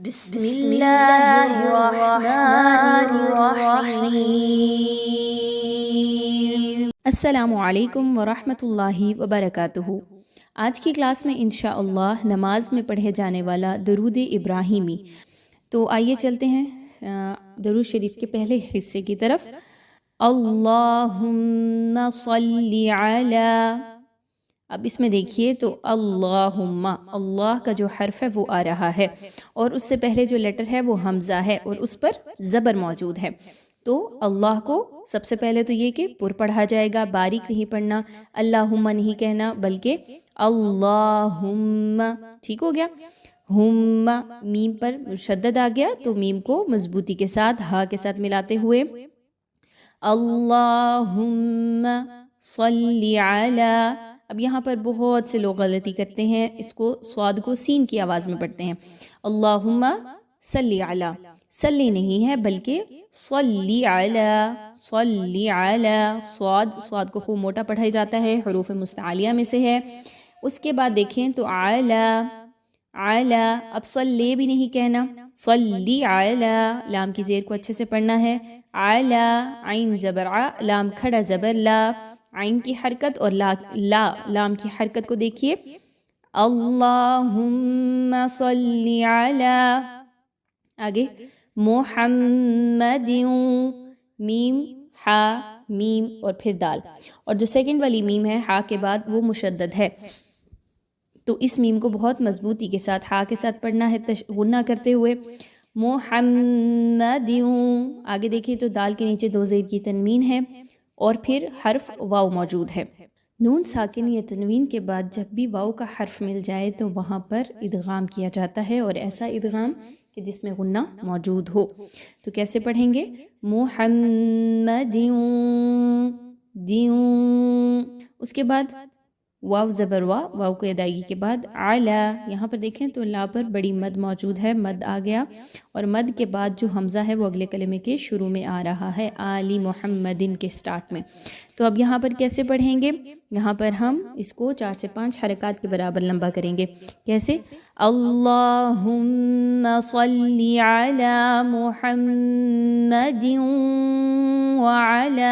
بسم اللہ الرحمن الرحیم۔ السلام علیکم ورحمۃ اللہ وبرکاتہ۔ آج کی کلاس میں انشاءاللہ نماز میں پڑھے جانے والا درود ابراہیمی۔ تو آئیے چلتے ہیں درود شریف کے پہلے حصے کی طرف۔ اللہم صلی علی، اب اس میں دیکھیے تو اللہم، اللہ کا جو حرف ہے وہ آ رہا ہے اور اس سے پہلے جو لیٹر ہے وہ حمزہ ہے اور اس پر زبر موجود ہے۔ تو اللہ کو سب سے پہلے تو یہ کہ پر پڑھا جائے گا، باریک نہیں پڑھنا، اللہم نہیں کہنا بلکہ اللہم، ٹھیک ہو گیا۔ ہم، میم پر مشدد آ گیا تو میم کو مضبوطی کے ساتھ ہا کے ساتھ ملاتے ہوئے اللہم صلی علی۔ اب یہاں پر بہت سے لوگ غلطی کرتے ہیں، اس کو صاد کو سین کی آواز میں پڑھتے ہیں، اللہم صلی علی، صلی نہیں ہے بلکہ صلی علی، صلی علی، صاد کو خوب موٹا پڑھائی جاتا ہے، حروف مستعلیہ میں سے ہے۔ اس کے بعد دیکھیں تو علی، علی، اب صلی بھی نہیں کہنا، صلی علی، لام کی زیر کو اچھے سے پڑھنا ہے، علی، عین زبر ع، لام کھڑا زبر لا، عین کی حرکت اور لام کی حرکت کو دیکھیے، اللہم صلی علی، آگے محمد، میم ہا میم اور پھر دال، اور جو سیکنڈ والی میم ہے ہا کے بعد وہ مشدد ہے، تو اس میم کو بہت مضبوطی کے ساتھ ہا کے ساتھ پڑھنا ہے غنہ کرتے ہوئے، محمد۔ آگے دیکھیں تو دال کے نیچے دو زیر کی تنوین ہے اور پھر حرف واو موجود ہے۔ نون ساکن یا تنوین کے بعد جب بھی واو کا حرف مل جائے تو وہاں پر ادغام کیا جاتا ہے، اور ایسا ادغام کہ جس میں غنہ موجود ہو۔ تو کیسے پڑھیں گے؟ محمد، اس کے بعد واو زبر وا، واو کو ادائیگی کے بعد علی، یہاں پر دیکھیں تو لا پر بڑی مد موجود ہے، مد آ گیا، اور مد کے بعد جو حمزہ ہے وہ اگلے کلمے کے شروع میں آ رہا ہے، آلی محمدن کے سٹارٹ میں۔ تو اب یہاں پر کیسے پڑھیں گے؟ یہاں پر ہم اس کو 4 سے 5 حرکات کے برابر لمبا کریں گے۔ کیسے؟ اللہم صلی علی محمد وعلی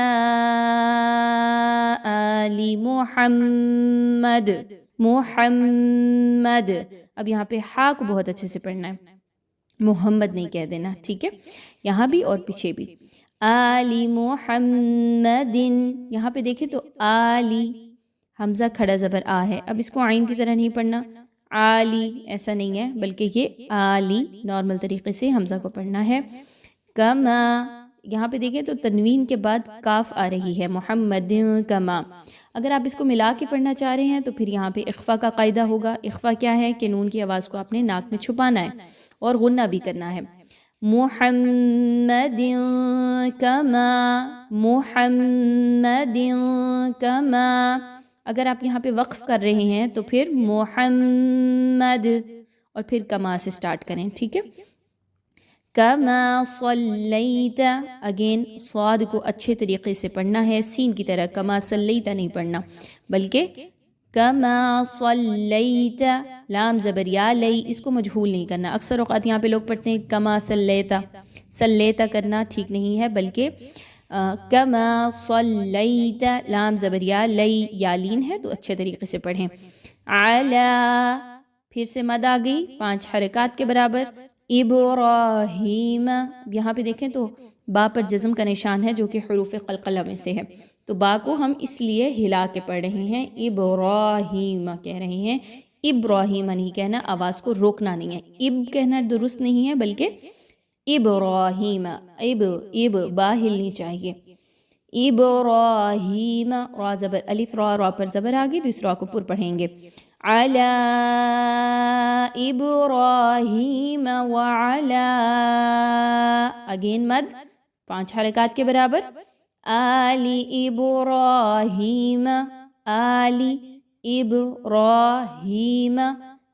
آل محمد، محمد، اب یہاں پہ ہا کو بہت اچھے سے پڑھنا ہے، محمد نہیں کہہ دینا، ٹھیک ہے، یہاں بھی اور پیچھے بھی، آل محمد، یہاں پہ دیکھیں تو آلی، حمزہ کھڑا زبر آ ہے، اب اس کو عین کی طرح نہیں پڑھنا، آلی ایسا نہیں ہے بلکہ یہ آلی نارمل طریقے سے حمزہ کو پڑھنا ہے، کما، یہاں پہ دیکھیں تو تنوین کے بعد کاف آ رہی ہے، محمد کما، اگر آپ اس کو ملا کے پڑھنا چاہ رہے ہیں تو پھر یہاں پہ اخفا کا قاعدہ ہوگا۔ اخفا کیا ہے کہ نون کی آواز کو آپ نے ناک میں چھپانا ہے اور غنہ بھی کرنا ہے، محمد کما، محمد کما، اگر آپ یہاں پہ وقف کر رہے ہیں تو پھر محمد اور پھر کما سے سٹارٹ کریں، ٹھیک ہے، کما صلیت، اگین صاد کو اچھے طریقے سے پڑھنا ہے، سین کی طرح کما صلیت نہیں پڑھنا بلکہ کما صلیت، لام زبر یا لئی، اس کو مجہول نہیں کرنا، اکثر اوقات یہاں پہ لوگ پڑھتے ہیں کما صلیتا، صلیتا کرنا ٹھیک نہیں ہے بلکہ کما صلیت، لام زبر یا لئی، یا لین ہے تو اچھے طریقے سے پڑھیں، علی، پھر سے مد آ گئی 5 حرکات کے برابر، ابراہیم، یہاں پہ دیکھیں تو با پر جزم کا نشان ہے جو کہ حروف قلقلہ میں سے ہے، تو با کو ہم اس لیے ہلا کے پڑھ رہے ہیں، ابراہیم کہہ رہے ہیں، ابراہیم نہیں کہنا، آواز کو روکنا نہیں ہے، اب کہنا درست نہیں ہے بلکہ ابراہیم، اب با ہلنی چاہیے، ابراہیم، را زبر الف را، را پر زبر آگی تو اس را کو پر پڑھیں گے، علی ابراہیم وعلی، اگین مد 5 حرکات کے برابر، آلی ابراہیم، آلی ابراہیم،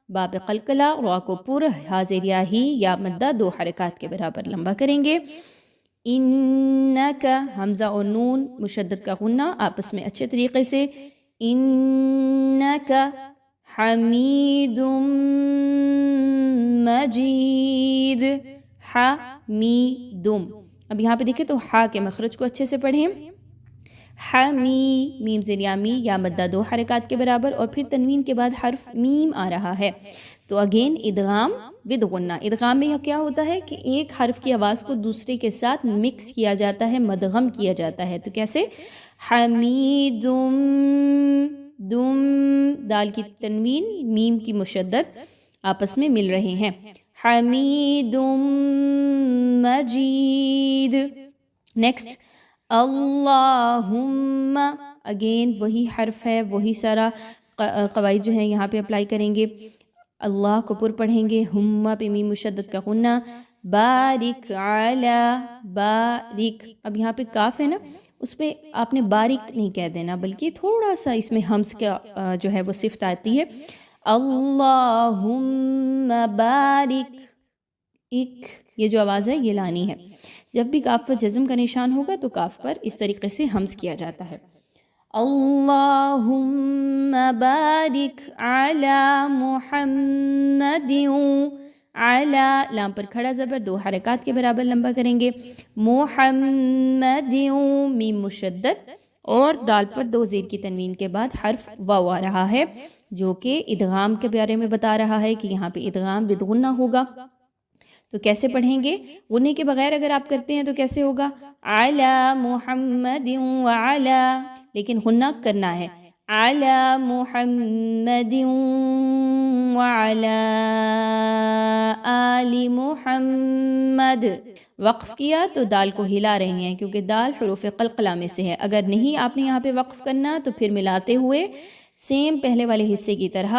باب قلقلہ، را کو پر، حاضر یا ہی یا مدہ 2 حرکات کے برابر لمبا کریں گے، انکا، حمزہ اور نون مشدد کا غنہ آپس میں اچھے طریقے سے، انکا حمید مجید، حمیدم. اب یہاں پہ دیکھیں تو ہا کے مخرج کو اچھے سے پڑھیں. حمی، میم زیر یا می یا مدہ 2 حرکات کے برابر، اور پھر تنوین کے بعد حرف میم آ رہا ہے تو اگین ادغام ود غنہ. ادغام میں کیا ہوتا ہے کہ ایک حرف کی آواز کو دوسرے کے ساتھ مکس کیا جاتا ہے، مدغم کیا جاتا ہے. تو کیسے؟ حمیدم، دم، دال کی تنوین میم کی مشدد آپس میں مل رہے ہیں. حمیدم مجید. نیکسٹ اللہم، اگین وہی حرف ہے، وہی سارا قواعد جو ہیں یہاں پہ اپلائی کریں گے. اللہ کو پر پڑھیں گے، ہم پہ میم مشدد کا غنہ. بارک علی، بارک. اب یہاں پہ کاف ہے نا، اس پہ آپ نے باریک نہیں کہہ دینا بلکہ تھوڑا سا اس میں ہمس کا جو ہے وہ صفت آتی ہے. اللہم بارک، ایک یہ جو آواز ہے یہ لانی ہے. جب بھی کاف پر جزم کا نشان ہوگا تو کاف پر اس طریقے سے ہمس کیا جاتا ہے. اللہم بارک علی محمد، علی لام پر کھڑا زبر 2 حرکات کے برابر لمبا کریں گے. محمد، میم مشدد اور دال پر 2 زیر کی تنوین کے بعد حرف واو آ رہا ہے جو کہ ادغام کے بارے میں بتا رہا ہے کہ یہاں پہ ادغام ود غنہ ہوگا. تو کیسے پڑھیں گے؟ غنّے کے بغیر اگر آپ کرتے ہیں تو کیسے ہوگا؟ علی محمد وعلی، لیکن غنّہ کرنا ہے. علی محمد وعلی آل محمد. وقف کیا تو دال کو ہلا رہے ہیں کیونکہ دال حروف قلقلہ میں سے ہے. اگر نہیں آپ نے یہاں پہ وقف کرنا تو پھر ملاتے ہوئے سیم پہلے والے حصے کی طرح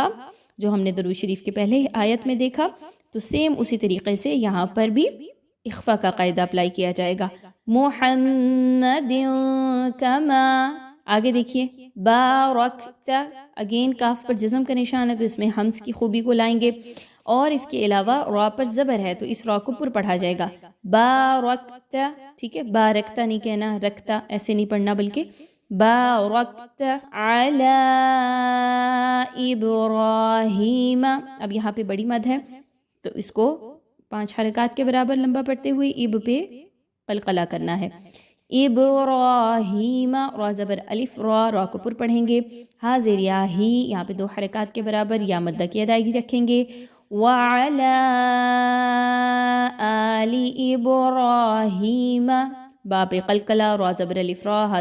جو ہم نے درود شریف کے پہلے آیت میں دیکھا تو سیم اسی طریقے سے یہاں پر بھی اخفا کا قاعدہ اپلائی کیا جائے گا. محمد کما، آگے دیکھیے بارکت، اگین کاف پر جزم کا نشان ہے تو اس میں ہمس کی خوبی کو لائیں گے، اور اس کے علاوہ را پر زبر ہے تو اس را کو پر پڑھا جائے گا. بارکت، ٹھیک ہے، بارکتا نہیں کہنا، رکھتا ایسے نہیں پڑھنا بلکہ بارکت علی ابراہیم. اب یہاں پہ بڑی مد ہے تو اس کو 5 حرکات کے برابر لمبا پڑھتے ہوئے اب پہ قلقلہ کرنا ہے. ابراہیم، را زبر الف، را کو پر پڑھیں گے. ہا زیر یا ہی، یہاں پہ 2 حرکات کے برابر یا مدہ کی ادائیگی رکھیں گے. وعلی آل ابراہیم، با پہ قلقلہ، را زبر الف، را، ہا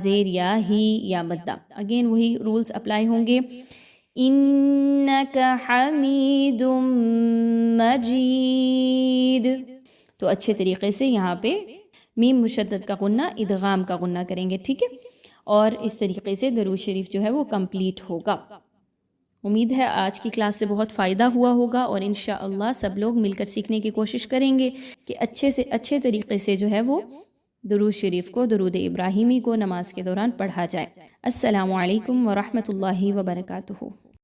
زیر یا ہی یا مدہ. اگین وہی رولز اپلائی ہوں گے. انک حمید مجید. تو اچھے طریقے سے یہاں پہ میم مشدد کا غنہ ادغام کا غنہ کریں گے، ٹھیک ہے، اور اس طریقے سے درود شریف جو ہے وہ کمپلیٹ ہوگا. امید ہے آج کی کلاس سے بہت فائدہ ہوا ہوگا اور انشاءاللہ سب لوگ مل کر سیکھنے کی کوشش کریں گے کہ اچھے سے اچھے طریقے سے جو ہے وہ درود شریف کو، درود ابراہیمی کو نماز کے دوران پڑھا جائے. السلام علیکم ورحمۃ اللہ وبرکاتہ.